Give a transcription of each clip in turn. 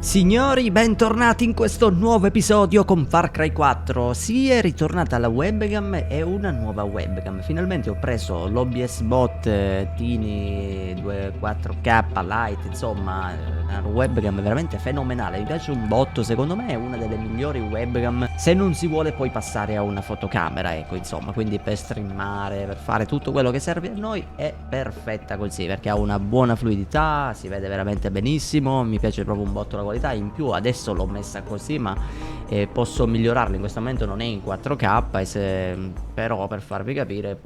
Signori, bentornati in questo nuovo episodio con Far Cry 4. Sì, è ritornata la webcam e una nuova webcam. Finalmente ho preso l'OBS Bot Tini 4K Lite, insomma, una webcam veramente fenomenale. Mi piace un botto, secondo me è una delle migliori webcam se non si vuole poi passare a una fotocamera, ecco, insomma, quindi per streamare, per fare tutto quello che serve a noi è perfetta così, perché ha una buona fluidità, si vede veramente benissimo, mi piace proprio un botto la qualità. In più adesso l'ho messa così, ma posso migliorarla. In questo momento non è in 4K, però per farvi capire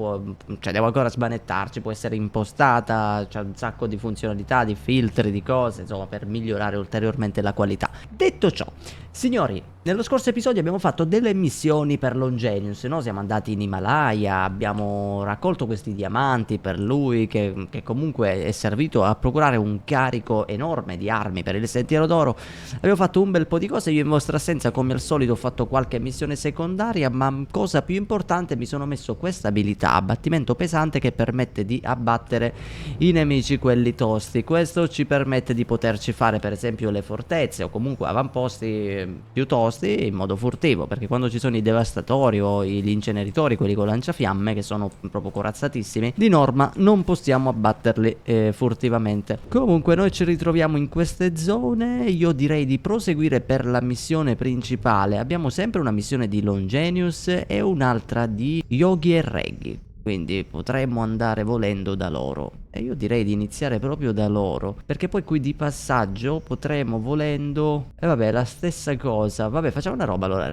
cioè devo ancora smanettarci, può essere impostata, c'è un sacco di funzionalità, di filtri, di cose, insomma, per migliorare ulteriormente la qualità. Detto ciò, signori, nello scorso episodio abbiamo fatto delle missioni per Longenius, no? Siamo andati in Himalaya, abbiamo raccolto questi diamanti per lui che comunque è servito a procurare un carico enorme di armi per il Sentiero d'Oro. Abbiamo fatto un bel po' di cose, io in vostra assenza come al solito ho fatto qualche missione secondaria, ma cosa più importante mi sono messo questa abilità, abbattimento pesante, che permette di abbattere i nemici quelli tosti. Questo ci permette di poterci fare per esempio le fortezze o comunque avamposti più tosti in modo furtivo, perché quando ci sono i devastatori o gli inceneritori, quelli con lanciafiamme che sono proprio corazzatissimi, di norma non possiamo abbatterli furtivamente. Comunque noi ci ritroviamo in queste zone. Io direi di proseguire per la missione principale. Abbiamo sempre una missione di Longenius e un'altra di Yogi e Reggie, quindi potremmo andare volendo da loro. E io direi di iniziare proprio da loro, perché poi qui di passaggio potremo volendo. E vabbè, la stessa cosa. Vabbè, facciamo una roba allora.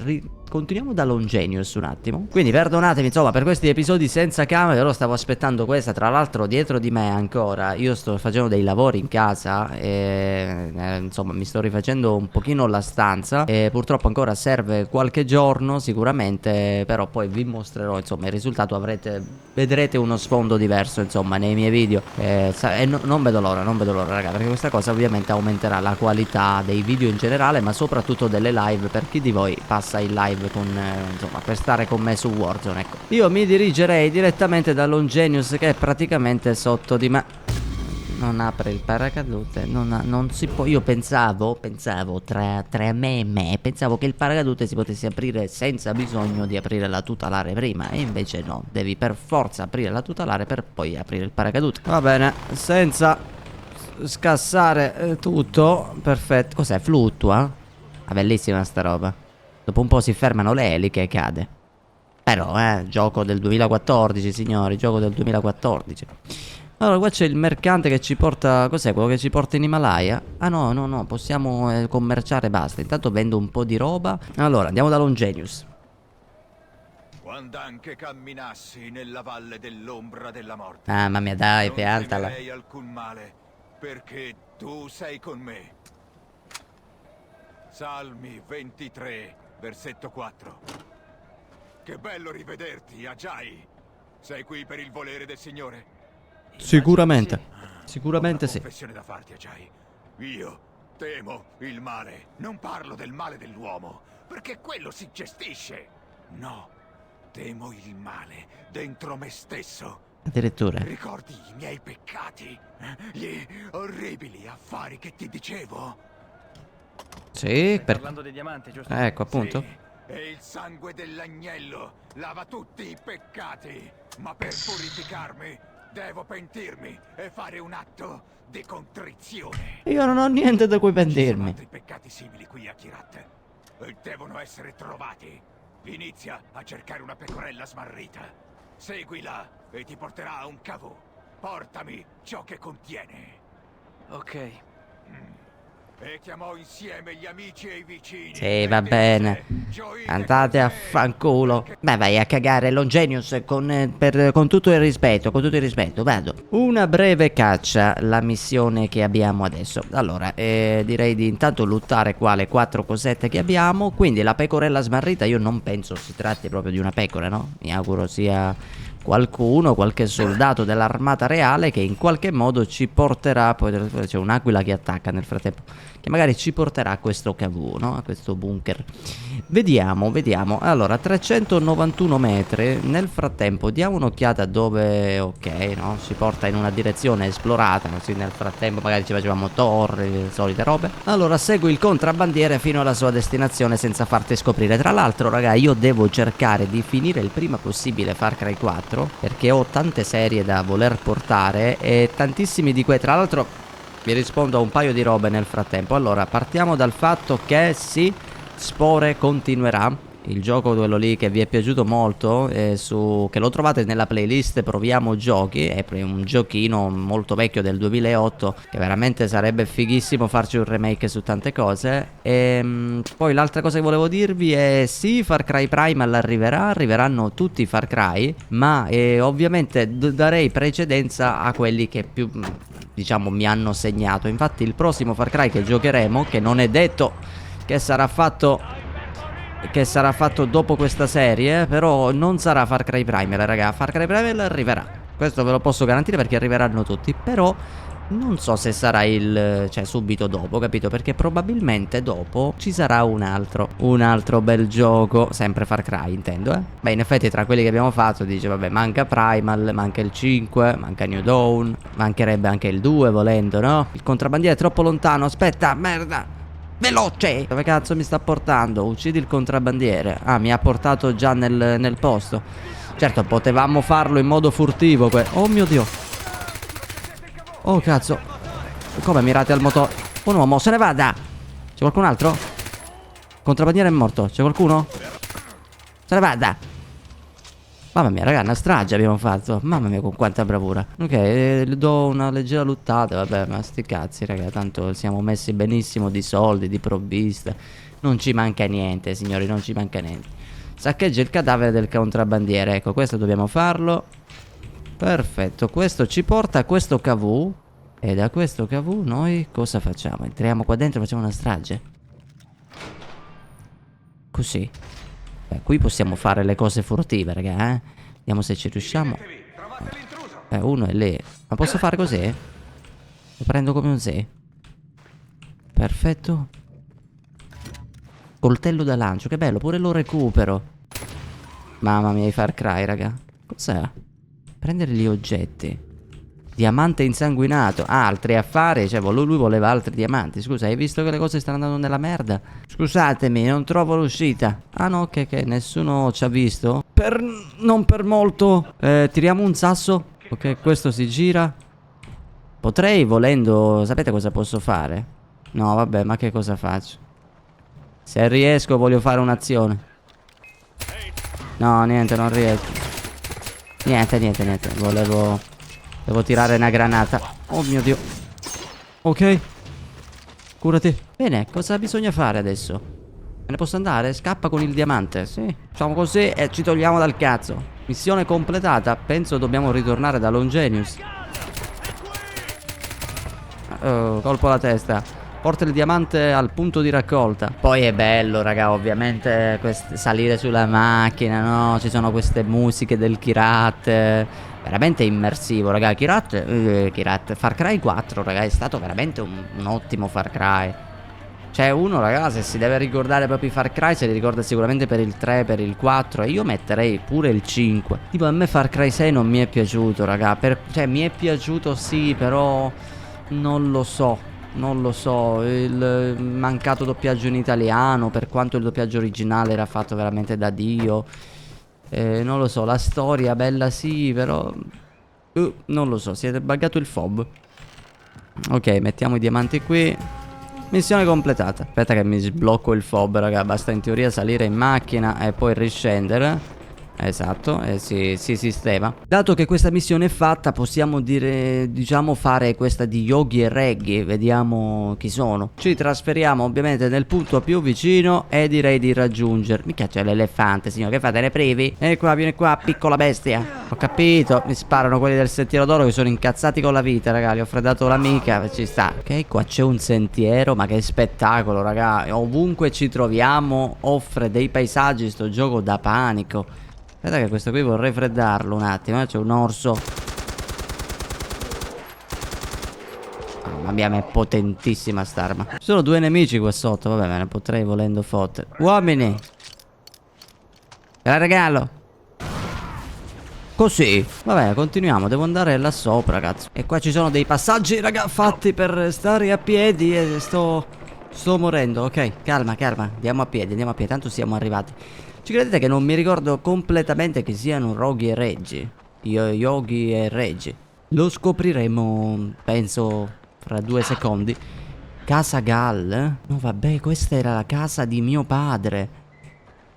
Continuiamo da Longenius un attimo. Quindi perdonatemi insomma per questi episodi senza camera. Io stavo aspettando questa. Tra l'altro dietro di me ancora io sto facendo dei lavori in casa e insomma mi sto rifacendo un pochino la stanza. E purtroppo ancora serve qualche giorno sicuramente, però poi vi mostrerò insomma il risultato. Vedrete uno sfondo diverso insomma nei miei video. Non vedo l'ora raga, perché questa cosa ovviamente aumenterà la qualità dei video in generale, ma soprattutto delle live per chi di voi passa il live con insomma per stare con me su Warzone, ecco. Io mi dirigerei direttamente da Longenius, che è praticamente sotto di me. Non apre il paracadute, non si può. Io pensavo tra me e me, pensavo che il paracadute si potesse aprire senza bisogno di aprire la tutelare prima, e invece no, devi per forza aprire la tutelare per poi aprire il paracadute. Va bene, senza scassare tutto, perfetto. Cos'è? Fluttua? Ah, bellissima sta roba. Dopo un po' si fermano le eliche e cade. Però gioco del 2014 signori, gioco del 2014. Allora qua c'è il mercante che ci porta. Cos'è quello che ci porta in Himalaya? Ah no, possiamo commerciare, basta. Intanto vendo un po' di roba. Allora andiamo da Longenius. Quando anche camminassi nella valle dell'ombra della morte, Ah mamma mia, dai, non piantala. temerei alcun male, perché tu sei con me. Salmi 23, versetto 4. Che bello rivederti, Ajay. Sei qui per il volere del Signore? Sicuramente. Sicuramente sì. Ho una confessione da farti, Ajay. Io temo il male. Non parlo del male dell'uomo, perché quello si gestisce. No, temo il male dentro me stesso. Addirittura. Ricordi i miei peccati? Gli orribili affari che ti dicevo? Sì, parlando dei diamanti, giusto? Ecco appunto. Sì, e il sangue dell'agnello lava tutti i peccati. Ma per purificarmi devo pentirmi e fare un atto di contrizione. Io non ho niente da cui Ci sono pentirmi. altri peccati simili qui a Kyrat e devono essere trovati. Inizia a cercare una pecorella smarrita. Seguila e ti porterà a un cavò. Portami ciò che contiene. Ok. E chiamò insieme gli amici e i vicini. Sì, va bene. Andate a fanculo. Beh, vai a cagare Longenius con tutto il rispetto, vado. Una breve caccia, la missione che abbiamo adesso. Allora, direi di intanto lottare qua le 4 cosette che abbiamo. Quindi la pecorella smarrita io non penso si tratti proprio di una pecora, no? Mi auguro sia qualcuno, qualche soldato dell'armata reale che in qualche modo ci porterà, poi c'è un'aquila che attacca nel frattempo, che magari ci porterà a questo cavù, no? A questo bunker. Vediamo, vediamo. Allora, 391 metri. Nel frattempo diamo un'occhiata dove, ok, no? Ci porta in una direzione esplorata, così nel frattempo magari ci facevamo torri, solite robe. Allora, segui il contrabbandiere fino alla sua destinazione senza farti scoprire. Tra l'altro, raga, io devo cercare di finire il prima possibile Far Cry 4, perché ho tante serie da voler portare e tantissimi di quei, tra l'altro vi rispondo a un paio di robe nel frattempo. Allora, partiamo dal fatto che sì, Spore continuerà. Il gioco, quello lì che vi è piaciuto molto, che lo trovate nella playlist Proviamo Giochi, è un giochino molto vecchio del 2008 che veramente sarebbe fighissimo farci un remake su tante cose. Poi l'altra cosa che volevo dirvi è sì, Far Cry Primal arriveranno tutti i Far Cry, ma ovviamente darei precedenza a quelli che più, diciamo, mi hanno segnato. Infatti il prossimo Far Cry che giocheremo, che non è detto che sarà fatto dopo questa serie, però non sarà Far Cry Primal, raga. Far Cry Primal arriverà, questo ve lo posso garantire, perché arriveranno tutti. Però non so se sarà cioè subito dopo, capito? Perché probabilmente dopo ci sarà un altro bel gioco, sempre Far Cry intendo, Beh, in effetti tra quelli che abbiamo fatto dice, vabbè, manca Primal, manca il 5, manca New Dawn, mancherebbe anche il 2 volendo, no? Il contrabbandiere è troppo lontano, aspetta, merda, veloce! Dove cazzo mi sta portando? Uccidi il contrabbandiere. Ah, mi ha portato già nel posto. Certo, potevamo farlo in modo furtivo. Oh mio Dio. Oh cazzo. Come mirate al motore? Un uomo, se ne vada. C'è qualcun altro? Il contrabbandiere è morto. C'è qualcuno? Se ne vada. Mamma mia, raga, una strage abbiamo fatto. Mamma mia, con quanta bravura. Ok, le do una leggera luttata. Vabbè, ma sti cazzi, raga. Tanto siamo messi benissimo di soldi, di provviste. Non ci manca niente, signori, non ci manca niente. Saccheggia il cadavere del contrabbandiere. Ecco, questo dobbiamo farlo. Perfetto, questo ci porta a questo cavù. E da questo cavù noi cosa facciamo? Entriamo qua dentro e facciamo una strage. Così. Beh, qui possiamo fare le cose furtive, raga, Vediamo se ci riusciamo. Uno è lì. Ma posso fare così? Lo prendo come un sì. Perfetto. Coltello da lancio, che bello, pure lo recupero. Mamma mia, i Far Cry, raga. Cos'è? Prendere gli oggetti. Diamante insanguinato. Ah, altri affari. Cioè, lui voleva altri diamanti. Scusa, hai visto che le cose stanno andando nella merda? Scusatemi, non trovo l'uscita. Ah no, che nessuno ci ha visto. Non per molto. Tiriamo un sasso. Ok, questo si gira. Potrei, volendo... Sapete cosa posso fare? No, vabbè, ma che cosa faccio? Se riesco voglio fare un'azione. No, niente, non riesco. Niente. Devo tirare una granata. Oh mio Dio. Ok. Curati. Bene, cosa bisogna fare adesso? Me ne posso andare? Scappa con il diamante. Sì. Facciamo così e ci togliamo dal cazzo. Missione completata. Penso dobbiamo ritornare da Longenius. Oh, colpo alla testa. Porta il diamante al punto di raccolta. Poi è bello, raga, ovviamente salire sulla macchina, no? Ci sono queste musiche del Kyrat. Veramente immersivo, raga. Kyrat. Far Cry 4, raga, è stato veramente un ottimo Far Cry. Cioè uno, raga, se si deve ricordare proprio i Far Cry, se li ricorda sicuramente per il 3, per il 4. E io metterei pure il 5. Tipo a me Far Cry 6 non mi è piaciuto, raga. Cioè mi è piaciuto sì, però non lo so. Il mancato doppiaggio in italiano, per quanto il doppiaggio originale era fatto veramente da Dio. Non lo so, la storia bella sì, però non lo so, siete buggato il fob. Ok, mettiamo i diamanti qui. Missione completata. Aspetta che mi sblocco il fob, raga. Basta in teoria salire in macchina e poi riscendere. Esatto, si sistema. Dato che questa missione è fatta, possiamo dire, diciamo, fare questa di Yogi e Reggie. Vediamo chi sono. Ci trasferiamo ovviamente nel punto più vicino e direi di raggiungere. Mica c'è l'elefante, signore, che fate, ne privi? Vieni qua, piccola bestia. Ho capito, mi sparano quelli del sentiero d'oro che sono incazzati con la vita, raga. Gli ho freddato l'amica, ci sta. Ok, qua c'è un sentiero, ma che spettacolo, raga. Ovunque ci troviamo offre dei paesaggi, sto gioco da panico. Aspetta che questo qui vorrei freddarlo un attimo, c'è un orso. Mamma mia, ma è potentissima st'arma. Ci sono due nemici qua sotto, vabbè, me ne potrei volendo fottere. Uomini! Te la regalo! Così. Vabbè, continuiamo, devo andare là sopra, cazzo. E qua ci sono dei passaggi, raga, fatti per stare a piedi e sto morendo. Ok, calma, calma, andiamo a piedi, tanto siamo arrivati. Ci credete che non mi ricordo completamente che siano Roghi e Reggi? Yogi e Reggi. Lo scopriremo, penso, fra 2 secondi. Casa Gall? No, vabbè, questa era la casa di mio padre.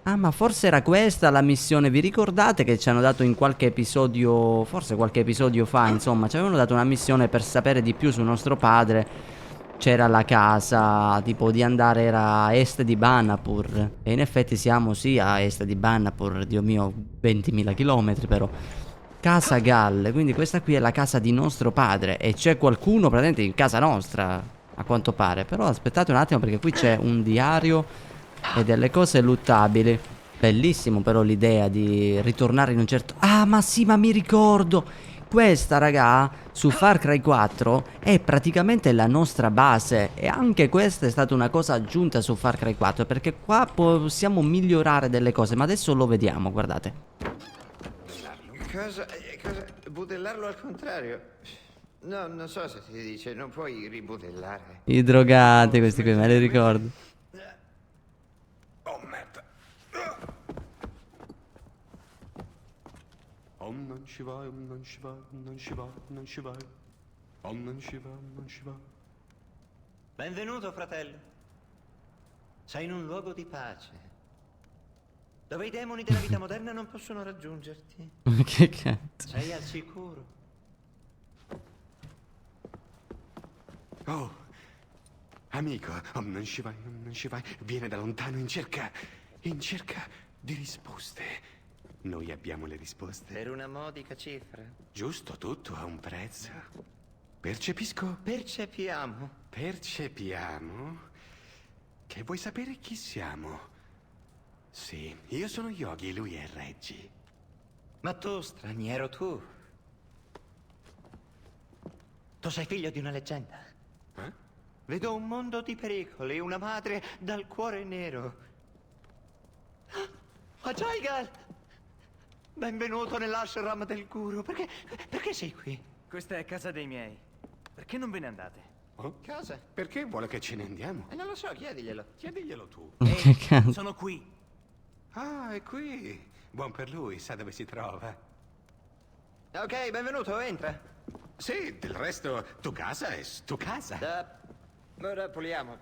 Ah, ma forse era questa la missione. Vi ricordate che ci hanno dato in qualche episodio, forse qualche episodio fa, insomma, ci avevano dato una missione per sapere di più su nostro padre. C'era la casa, tipo di andare, era a est di Banapur. E in effetti siamo sì a est di Banapur, Dio mio, 20.000 chilometri però. Casa Gall, quindi questa qui è la casa di nostro padre. E c'è qualcuno praticamente in casa nostra, a quanto pare. Però aspettate un attimo perché qui c'è un diario e delle cose luttabili. Bellissimo però l'idea di ritornare in un certo... Ah, ma sì, ma mi ricordo! Questa, raga, su Far Cry 4 è praticamente la nostra base. E anche questa è stata una cosa aggiunta su Far Cry 4, perché qua possiamo migliorare delle cose. Ma adesso lo vediamo, guardate. Cosa? Butellarlo al contrario? No, non so se si dice, non puoi ributellare. I drogati, questi qui, me li ricordo. Oh, merda. Om non Shivaya, Om non Shivaya, Om non Shivaya, Om non Shivaya. Om non Shivaya, Om non Shivaya. Benvenuto, fratello. Sei in un luogo di pace, dove i demoni della vita moderna non possono raggiungerti. Che cazzo? Sei al sicuro. Oh, amico, Om non Shivaya, Om non Shivaya, viene da lontano in cerca di risposte. Noi abbiamo le risposte. Per una modica cifra. Giusto, tutto ha un prezzo. Percepisco. Percepiamo. Percepiamo che vuoi sapere chi siamo. Sì, io sono Yogi, lui è Reggie. Ma tu, straniero, tu sei figlio di una leggenda. Eh? Vedo un mondo di pericoli, una madre dal cuore nero. Ajaygal! Benvenuto nell'ashram del guru. Perché sei qui? Questa è casa dei miei. Perché non ve ne andate? Oh? Casa? Perché vuole che ce ne andiamo? Non lo so, chiediglielo. Chiediglielo tu. Che cazzo? Sono qui. Ah, è qui. Buon per lui, sa dove si trova. Ok, benvenuto, entra. Sì, del resto, tu casa è tu casa. Ora puliamo.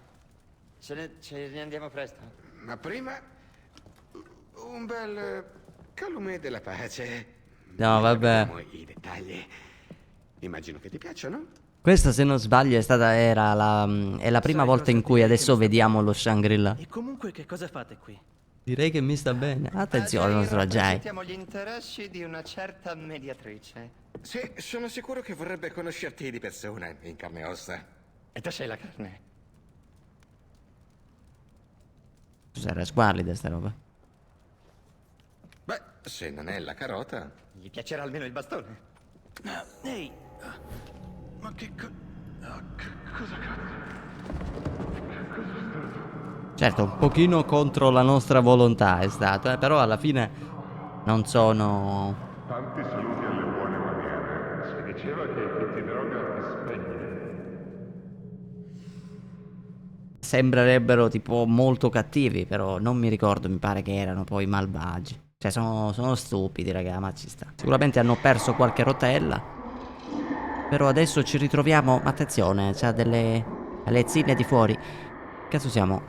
Ce ne andiamo presto. Ma prima, un bel calumet della pace. No, vabbè. Vediamo i dettagli. Immagino che ti piacciono. Questa, se non sbaglio, è la prima Sai volta cosa in cui direi adesso che mi sta vediamo lo Shangri-La. E comunque che cosa fate qui? Direi che mi sta bene. Attenzione, nostro Ajay. Rappresentiamo gli interessi di una certa mediatrice. Sì, sono sicuro che vorrebbe conoscerti di persona, in carne e ossa. E tu sei la carne. Cos'era squallida sta roba? Beh, se non è la carota. Gli piacerà almeno il bastone. Ehi, Ma che cosa Certo, un pochino contro la nostra volontà è stato, però alla fine non sono... Tanti saluti alle buone maniere. Si diceva che chi ti droga ti spegne. Sembrerebbero tipo molto cattivi, però non mi ricordo, mi pare che erano poi malvagi. Cioè sono stupidi, raga, ma ci sta. Sicuramente hanno perso qualche rotella. Però adesso ci ritroviamo, attenzione, c'ha delle lezzine di fuori. Cazzo siamo?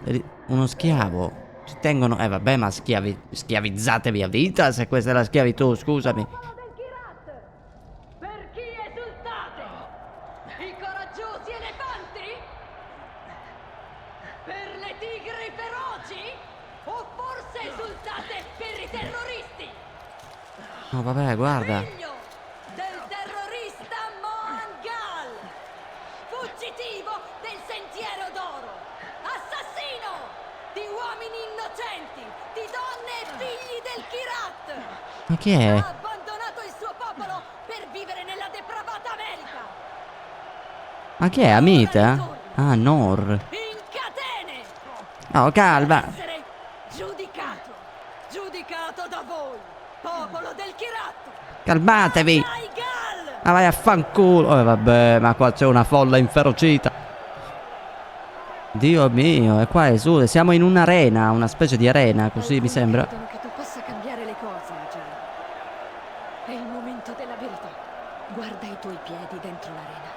Uno schiavo. Ci tengono... vabbè, ma schiavizzatevi a vita se questa è la schiavitù, scusami. del Kirat! Per chi esultate? I coraggiosi elefanti? Per le tigri feroci? O forse esultate per i terroristi? No, vabbè, guarda. Figlio del terrorista Mohangal! Fuggitivo del Sentiero d'Oro! Assassino! di uomini innocenti, di donne e figli del Kirat. Ma chi è? Ha abbandonato il suo popolo per vivere nella depravata America. Ma chi è? Amita? Ah, Nor. In catene. Oh, calma. Per essere giudicato da voi, popolo del Kirat. Calmatevi. Naigal. Ma vai a fanculo. Vabbè, ma qua c'è una folla inferocita. Dio mio, e qua è su. Siamo in un'arena, una specie di arena, così mi sembra. Credono che tu possa cambiare le cose, Ajay. È il momento della verità. Guarda i tuoi piedi dentro l'arena.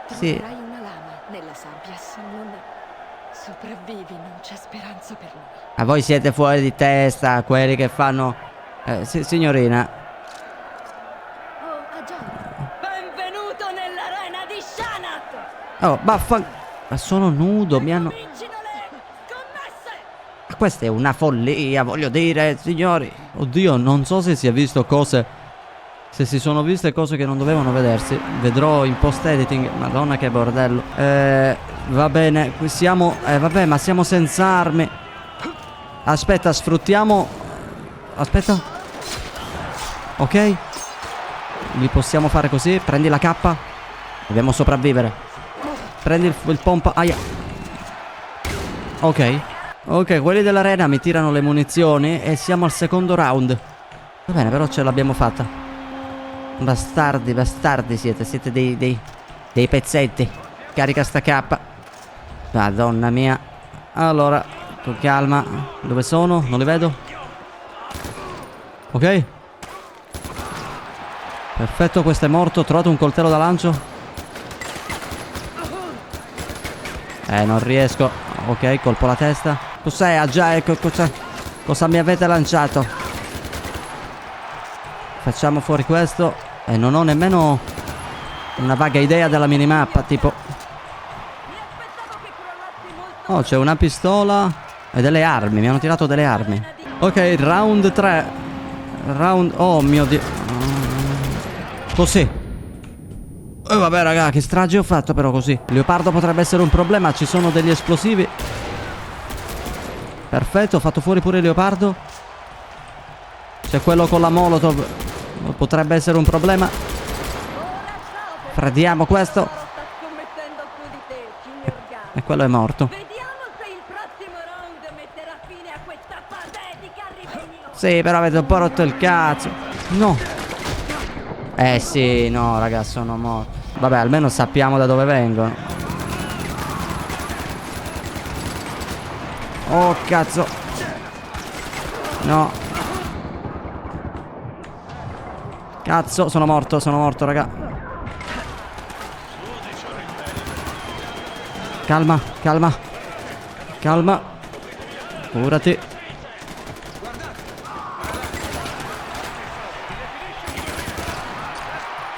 Sì. Troverai una lama nella sabbia. Se non sopravvivi, non c'è speranza per noi. Ma voi siete fuori di testa, quelli che fanno... signorina. Oh, Ajay. Benvenuto nell'arena di Shanat. Oh, ma sono nudo, mi hanno... Comincino le scommesse. Ma questa è una follia, voglio dire, signori. Oddio, non so se si è visto cose... Se si sono viste cose che non dovevano vedersi. Vedrò in post editing. Madonna che bordello. Va bene, qui siamo... vabbè, ma siamo senza armi. Aspetta, sfruttiamo... Aspetta. Ok. Li possiamo fare così. Prendi la K. Dobbiamo sopravvivere. Prendi il pompa. Aia. Ok. Ok, quelli dell'arena mi tirano le munizioni. E siamo al secondo round. Va bene, però ce l'abbiamo fatta. Bastardi, bastardi siete. Siete dei pezzetti. Carica sta K. Madonna mia. Allora, con calma. Dove sono? Non li vedo. Ok. Perfetto, questo è morto. Ho trovato un coltello da lancio. Non riesco. Ok, colpo alla testa. Cos'è, Ajay? Cosa mi avete lanciato? Facciamo fuori questo. E non ho nemmeno una vaga idea della minimappa, tipo... Oh, c'è una pistola e delle armi. Mi hanno tirato delle armi. Ok, round 3. Round... Oh mio Dio. Così. Vabbè raga, che strage ho fatto però così. Il leopardo potrebbe essere un problema. Ci sono degli esplosivi. Perfetto, ho fatto fuori pure il leopardo. C'è quello con la molotov. Potrebbe essere un problema. Fradiamo questo. Sta scommettendo su di te, signor Gal. E quello è morto. Vediamo se il prossimo round metterà fine a questa patetica ribellione. Sì, però avete un po' rotto il cazzo. No. Sì, no, ragazzi, sono morto. Vabbè, almeno sappiamo da dove vengono. Oh, cazzo. No. Cazzo, sono morto, raga. Calma, calma. Calma. Curati.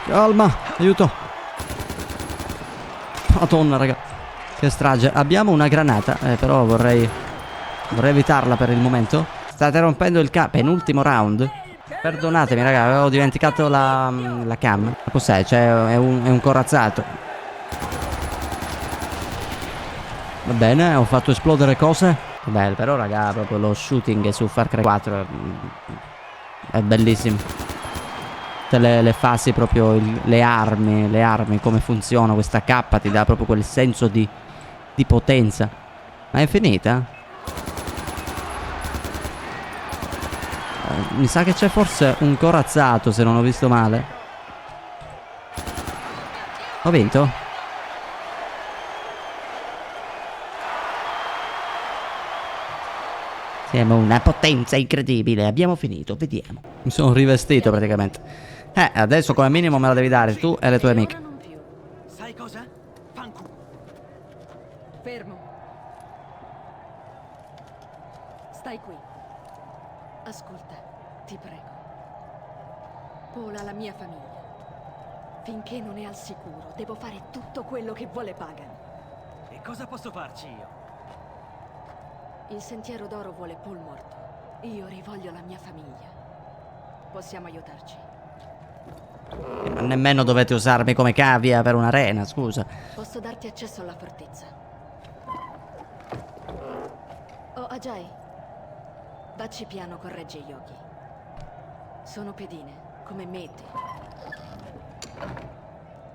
Calma, aiuto. Madonna, raga. Che strage. Abbiamo una granata, però vorrei evitarla per il momento. State rompendo il penultimo round. Perdonatemi, raga, avevo dimenticato la cam. Ma cos'è? Cioè, è un corazzato. Va bene, ho fatto esplodere cose. Bello, però, raga, proprio lo shooting su Far Cry 4 è bellissimo. Le fasi proprio, le armi, come funziona questa K, ti dà proprio quel senso di potenza. Ma è finita? Mi sa che c'è forse un corazzato, se non ho visto male. Ho vinto? Siamo una potenza incredibile. Abbiamo finito, vediamo. Mi sono rivestito praticamente. Adesso come minimo me la devi dare tu e le tue amiche. Non più. Sai cosa? Fanculo. Fermo. Stai qui. Ascolta, ti prego. Paul ha la mia famiglia. Finché non è al sicuro, devo fare tutto quello che vuole Pagan. E cosa posso farci io? Il Sentiero d'Oro vuole Paul morto. Io rivoglio la mia famiglia. Possiamo aiutarci. Ma nemmeno dovete usarmi come cavia per un'arena, scusa. Posso darti accesso alla fortezza. Ho Ajay, vacci piano con Reggie e Yogi. Sono pedine, come me e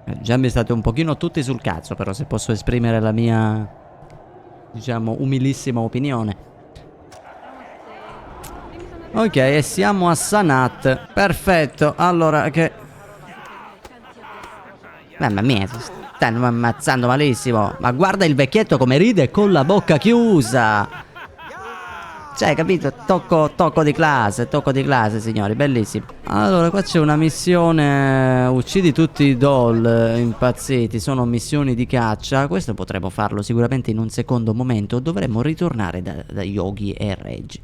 te. Già mi state un pochino tutti sul cazzo, però se posso esprimere la mia, diciamo, umilissima opinione. Ok, e siamo a Sanat. Perfetto, allora che... Mamma mia, si stanno ammazzando malissimo. Ma guarda il vecchietto come ride con la bocca chiusa. Cioè, capito? Tocco di classe, signori, bellissimo. Allora, qua c'è una missione. Uccidi tutti i doll impazziti. Sono missioni di caccia. Questo potremmo farlo sicuramente in un secondo momento. Dovremmo ritornare da Yogi e Reggie.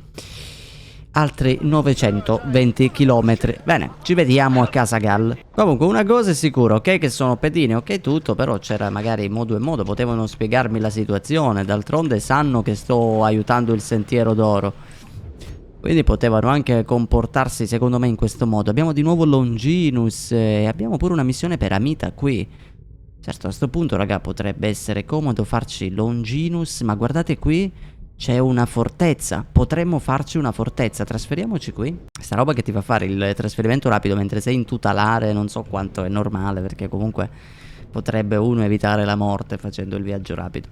Altri 920 km. Bene, ci vediamo a Casa Gal. Comunque una cosa è sicura, ok che sono pedine, ok tutto, però c'era magari modo e modo, potevano spiegarmi la situazione. D'altronde sanno che sto aiutando il Sentiero d'Oro, quindi potevano anche comportarsi secondo me in questo modo. Abbiamo di nuovo Longinus e abbiamo pure una missione per Amita qui. Certo, a sto punto raga potrebbe essere comodo farci Longinus, ma guardate qui c'è una fortezza, potremmo farci una fortezza, trasferiamoci qui. Sta roba che ti fa fare il trasferimento rapido mentre sei in tutelare, non so quanto è normale, perché comunque potrebbe uno evitare la morte facendo il viaggio rapido.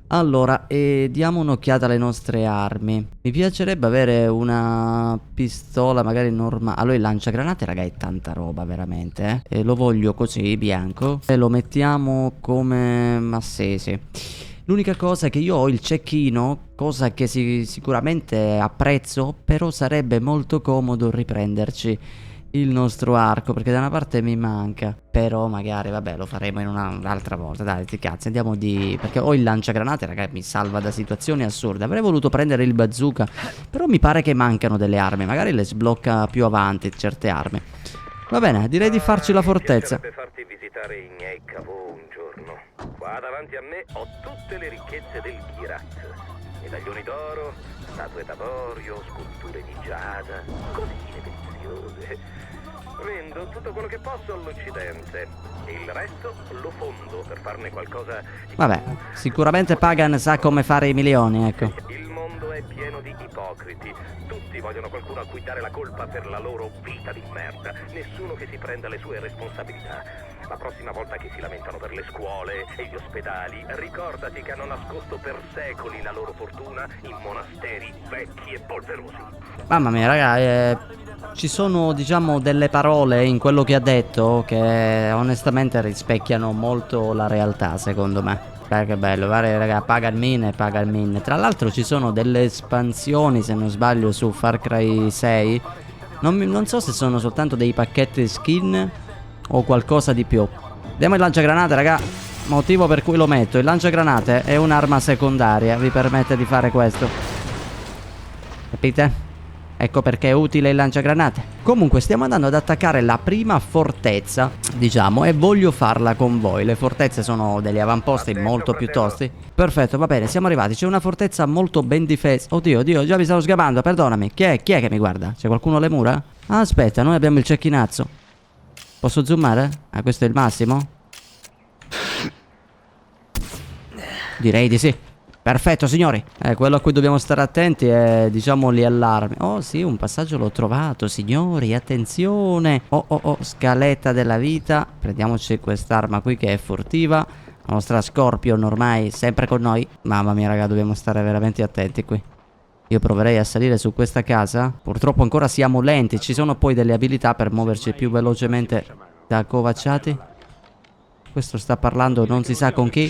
Allora, diamo un'occhiata alle nostre armi. Mi piacerebbe avere una pistola magari normale. Allora il lanciagranate raga è tanta roba veramente, e lo voglio così, bianco, e lo mettiamo come... ma sì. L'unica cosa è che io ho il cecchino, cosa che sicuramente apprezzo, però sarebbe molto comodo riprenderci il nostro arco, perché da una parte mi manca. Però magari, vabbè, lo faremo in un'altra volta, dai, sti cazzi, andiamo di... perché ho il lanciagranate, ragazzi, mi salva da situazioni assurde. Avrei voluto prendere il bazooka, però mi pare che mancano delle armi, magari le sblocca più avanti certe armi. Va bene, direi di farci la fortezza. Mi piacerebbe farti visitare i miei cavò un giorno. Qua davanti a me ho tutte le ricchezze del Kirat. Medaglioni d'oro, statue d'avorio, sculture di giada, cosine deliziose. Vendo tutto quello che posso all'Occidente e il resto lo fondo per farne qualcosa di... Vabbè, sicuramente Pagan sa come fare i milioni, ecco. Il mondo è pieno di ipocriti. Tutti vogliono qualcuno a cui dare la colpa per la loro vita di merda. Nessuno che si prenda le sue responsabilità. La prossima volta che si lamentano per le scuole e gli ospedali, ricordati che hanno nascosto per secoli la loro fortuna in monasteri vecchi e polverosi. Mamma mia, raga, ci sono, diciamo, delle parole in quello che ha detto che onestamente rispecchiano molto la realtà, secondo me. Che bello, guarda, raga, paga il mine. Tra l'altro ci sono delle espansioni, se non sbaglio, su Far Cry 6. Non so se sono soltanto dei pacchetti skin o qualcosa di più. Diamo il lanciagranate, raga. Motivo per cui lo metto. Il lanciagranate è un'arma secondaria, vi permette di fare questo. Capite? Ecco perché è utile il lanciagranate. Comunque stiamo andando ad attaccare la prima fortezza, diciamo, e voglio farla con voi. Le fortezze sono degli avamposti molto più tosti. Perfetto, va bene, siamo arrivati. C'è una fortezza molto ben difesa. Oddio, già mi stavo sgamando, perdonami. Chi è che mi guarda? C'è qualcuno alle mura? Ah, aspetta, noi abbiamo il cecchinazzo. Posso zoomare? Ah, questo è il massimo? Direi di sì. Perfetto, signori. Quello a cui dobbiamo stare attenti è, diciamo, gli allarmi. Oh sì, un passaggio l'ho trovato, signori, attenzione. Oh, scaletta della vita. Prendiamoci quest'arma qui che è furtiva. La nostra Scorpion ormai sempre con noi. Mamma mia, raga, dobbiamo stare veramente attenti qui. Io proverei a salire su questa casa. Purtroppo ancora siamo lenti. Ci sono poi delle abilità per muoverci più velocemente da accovacciati. Questo sta parlando non si sa con chi.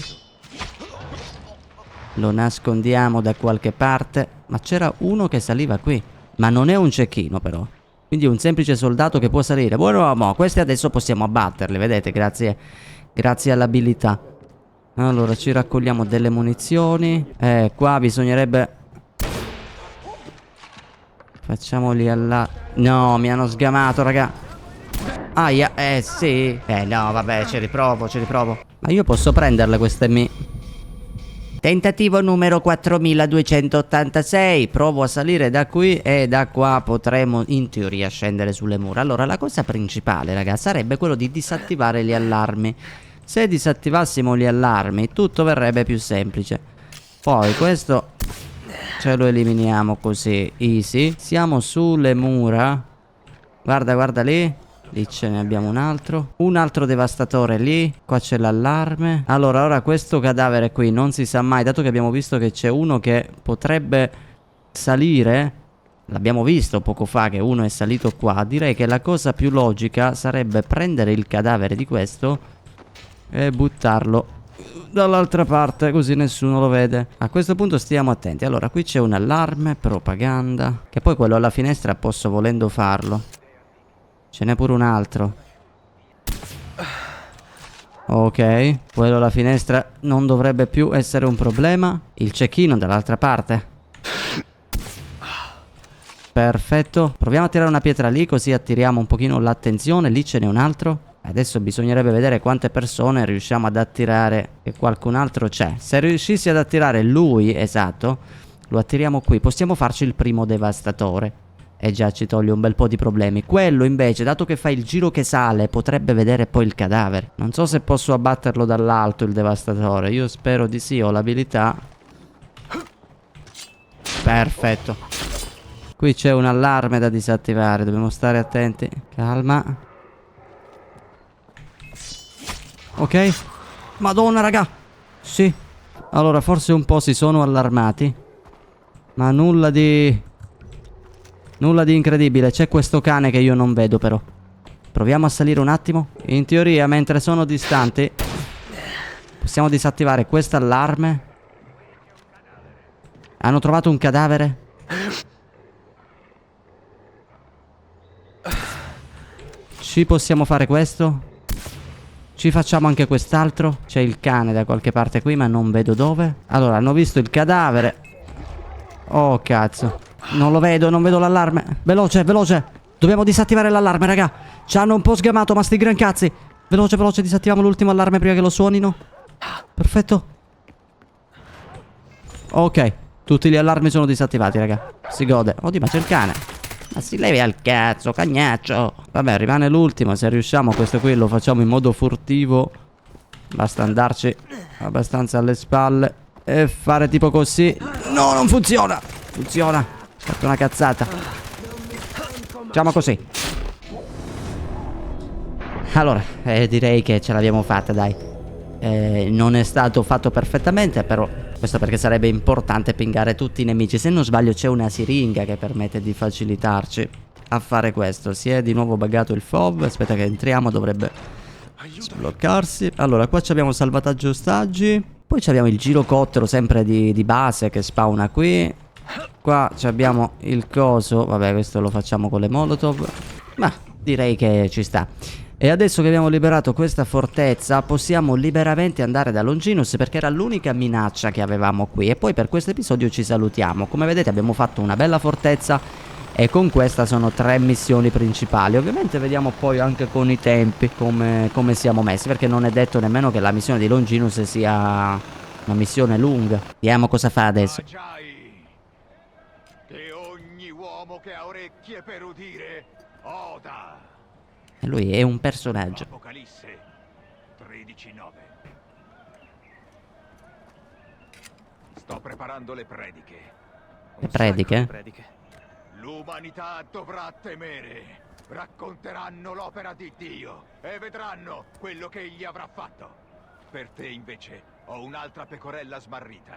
Lo nascondiamo da qualche parte. Ma c'era uno che saliva qui. Ma non è un cecchino però. Quindi è un semplice soldato che può salire. Buon uomo, questi adesso possiamo abbatterli, vedete, grazie all'abilità. Allora ci raccogliamo delle munizioni. Qua bisognerebbe... Facciamoli alla... No, mi hanno sgamato, raga. Aia, sì. No, vabbè, ci riprovo. Ma io posso prenderle queste Tentativo numero 4286. Provo a salire da qui e da qua potremo in teoria scendere sulle mura. Allora la cosa principale, ragazzi, sarebbe quello di disattivare gli allarmi. Se disattivassimo gli allarmi tutto verrebbe più semplice. Poi questo Ce lo eliminiamo così, easy. Siamo sulle mura. Guarda, guarda lì. Lì ce ne abbiamo un altro. Un altro devastatore lì. Qua c'è l'allarme. Allora, ora questo cadavere qui non si sa mai. Dato che abbiamo visto che c'è uno che potrebbe salire. L'abbiamo visto poco fa che uno è salito qua. Direi che la cosa più logica sarebbe prendere il cadavere di questo e buttarlo dall'altra parte, così nessuno lo vede. A questo punto stiamo attenti. Allora, qui c'è un allarme, propaganda. Che poi quello alla finestra posso volendo farlo. Ce n'è pure un altro. Ok, quello alla finestra non dovrebbe più essere un problema. Il cecchino dall'altra parte. Perfetto. Proviamo a tirare una pietra lì, così attiriamo un pochino l'attenzione. Lì ce n'è un altro. Adesso bisognerebbe vedere quante persone riusciamo ad attirare. E qualcun altro c'è. Se riuscissi ad attirare lui, esatto, lo attiriamo qui. Possiamo farci il primo devastatore. E già ci toglie un bel po' di problemi. Quello invece, dato che fa il giro che sale, potrebbe vedere poi il cadavere. Non so se posso abbatterlo dall'alto il devastatore. Io spero di sì, ho l'abilità. Perfetto. Qui c'è un allarme da disattivare, dobbiamo stare attenti. Calma. Ok. Madonna, raga. Sì. Allora, forse un po' si sono allarmati. Ma nulla di incredibile. C'è questo cane che io non vedo però. Proviamo a salire un attimo. In teoria, mentre sono distanti, possiamo disattivare questo allarme. Hanno trovato un cadavere. Ci possiamo fare questo. Ci facciamo anche quest'altro. C'è il cane da qualche parte qui, ma non vedo dove. Allora, hanno visto il cadavere. Oh, cazzo. Non lo vedo, non vedo l'allarme. Veloce, veloce. Dobbiamo disattivare l'allarme, raga. Ci hanno un po' sgamato, ma sti gran cazzi. Veloce, veloce, disattiviamo l'ultimo allarme prima che lo suonino. Perfetto. Ok, tutti gli allarmi sono disattivati, raga. Si gode. Oddio, ma c'è il cane. Ma si levi al cazzo, cagnaccio. Vabbè, rimane l'ultimo. Se riusciamo, questo qui lo facciamo in modo furtivo. Basta andarci abbastanza alle spalle e fare tipo così. No, non funziona. Funziona. Ho fatto una cazzata. Facciamo così. Allora, direi che ce l'abbiamo fatta, dai. Non è stato fatto perfettamente, però questo perché sarebbe importante pingare tutti i nemici. Se non sbaglio c'è una siringa che permette di facilitarci a fare questo. Si è di nuovo buggato il FOV. Aspetta che entriamo, dovrebbe sbloccarsi. Allora, qua abbiamo salvataggio ostaggi. Poi abbiamo il girocottero sempre di base che spawna qui. Qua abbiamo il coso. Vabbè, questo lo facciamo con le molotov. Ma direi che ci sta. E adesso che abbiamo liberato questa fortezza possiamo liberamente andare da Longinus, perché era l'unica minaccia che avevamo qui. E poi per questo episodio ci salutiamo. Come vedete abbiamo fatto una bella fortezza e con questa sono 3 missioni principali. Ovviamente vediamo poi anche con i tempi come siamo messi, perché non è detto nemmeno che la missione di Longinus sia una missione lunga. Vediamo cosa fa adesso. Che ogni uomo che ha orecchie per udire oda. E lui è un personaggio. Apocalisse 13:9. Sto preparando le prediche. Le prediche? Prediche. L'umanità dovrà temere. Racconteranno l'opera di Dio e vedranno quello che egli avrà fatto. Per te invece ho un'altra pecorella smarrita.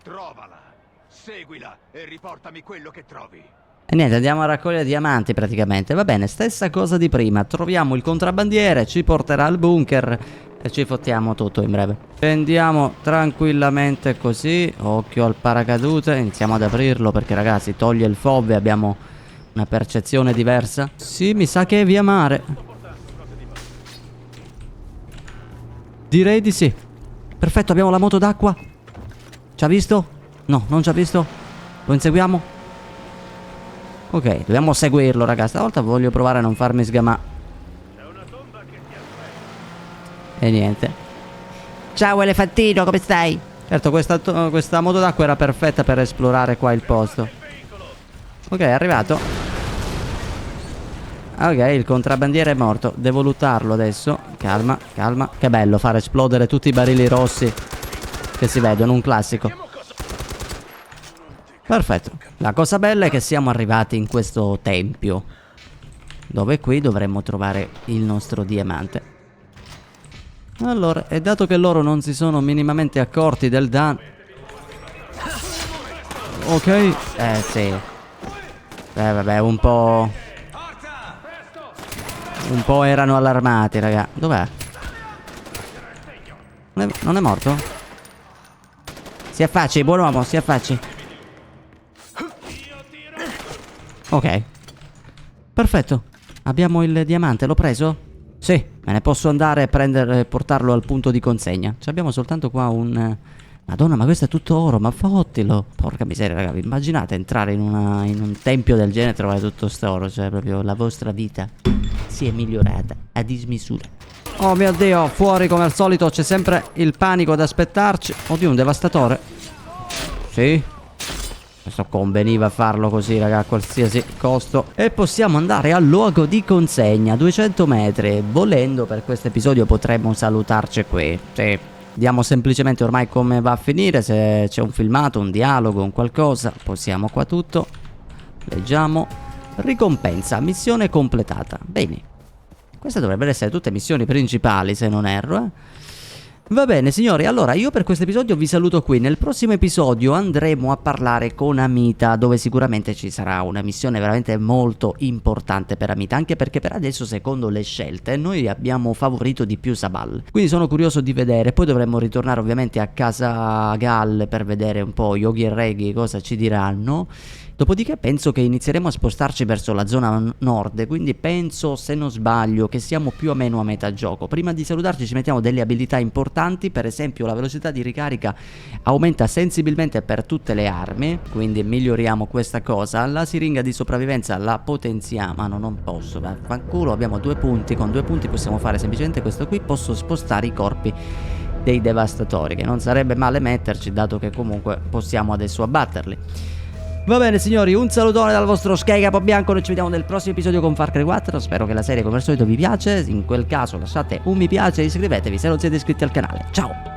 Trovala, seguila e riportami quello che trovi. E niente, andiamo a raccogliere diamanti praticamente. Va bene, stessa cosa di prima. Troviamo il contrabbandiere, ci porterà al bunker e ci fottiamo tutto in breve. Scendiamo tranquillamente così. Occhio al paracadute. Iniziamo ad aprirlo perché ragazzi toglie il FOV e abbiamo una percezione diversa. Sì, mi sa che è via mare. Direi di sì. Perfetto, abbiamo la moto d'acqua. Ci ha visto? No, non ci ha visto. Lo inseguiamo? Ok, dobbiamo seguirlo, raga. Stavolta voglio provare a non farmi sgamare. E niente. Ciao elefantino, come stai? Certo, questa moto d'acqua era perfetta per esplorare qua il posto. Ok, è arrivato. Ok, il contrabbandiere è morto. Devo luttarlo adesso. Calma, calma. Che bello far esplodere tutti i barili rossi che si vedono, un classico. Perfetto. La cosa bella è che siamo arrivati in questo tempio, dove qui dovremmo trovare il nostro diamante. Allora, e dato che loro non si sono minimamente accorti del danno... Ok. Sì. Vabbè, un po' erano allarmati, raga. Dov'è? Non è morto? Si affacci, buon uomo, si affacci. Ok. Perfetto. Abbiamo il diamante, l'ho preso? Sì, me ne posso andare e portarlo al punto di consegna. Abbiamo soltanto qua un... Madonna, ma questo è tutto oro, ma fottilo. Porca miseria, raga, immaginate entrare in un tempio del genere e trovare tutto sto oro. Cioè, proprio la vostra vita si è migliorata a dismisura. Oh mio Dio, fuori come al solito c'è sempre il panico ad aspettarci. Oddio, un devastatore. Sì. Questo conveniva farlo così, raga, a qualsiasi costo. E possiamo andare al luogo di consegna, 200 metri. Volendo, per questo episodio potremmo salutarci qui. Sì. Vediamo semplicemente ormai come va a finire. Se c'è un filmato, un dialogo, un qualcosa. Possiamo qua tutto. Leggiamo. Ricompensa, missione completata. Bene. Queste dovrebbero essere tutte missioni principali, se non erro, Va bene signori, allora io per questo episodio vi saluto qui. Nel prossimo episodio andremo a parlare con Amita, dove sicuramente ci sarà una missione veramente molto importante per Amita, anche perché per adesso, secondo le scelte, noi abbiamo favorito di più Sabal. Quindi sono curioso di vedere. Poi dovremmo ritornare ovviamente a casa Gal per vedere un po' Yogi e Reggie cosa ci diranno. Dopodiché penso che inizieremo a spostarci verso la zona nord, quindi penso, se non sbaglio, che siamo più o meno a metà gioco. Prima di salutarci ci mettiamo delle abilità importanti, per esempio la velocità di ricarica aumenta sensibilmente per tutte le armi, quindi miglioriamo questa cosa. La siringa di sopravvivenza la potenziamo, ma no, non posso, vaffanculo, abbiamo 2 punti, con 2 punti possiamo fare semplicemente questo qui, posso spostare i corpi dei devastatori, che non sarebbe male metterci, dato che comunque possiamo adesso abbatterli. Va bene signori, un salutone dal vostro Sky Capo Bianco. Noi ci vediamo nel prossimo episodio con Far Cry 4. Spero che la serie come al solito vi piace. In quel caso lasciate un mi piace e iscrivetevi se non siete iscritti al canale. Ciao!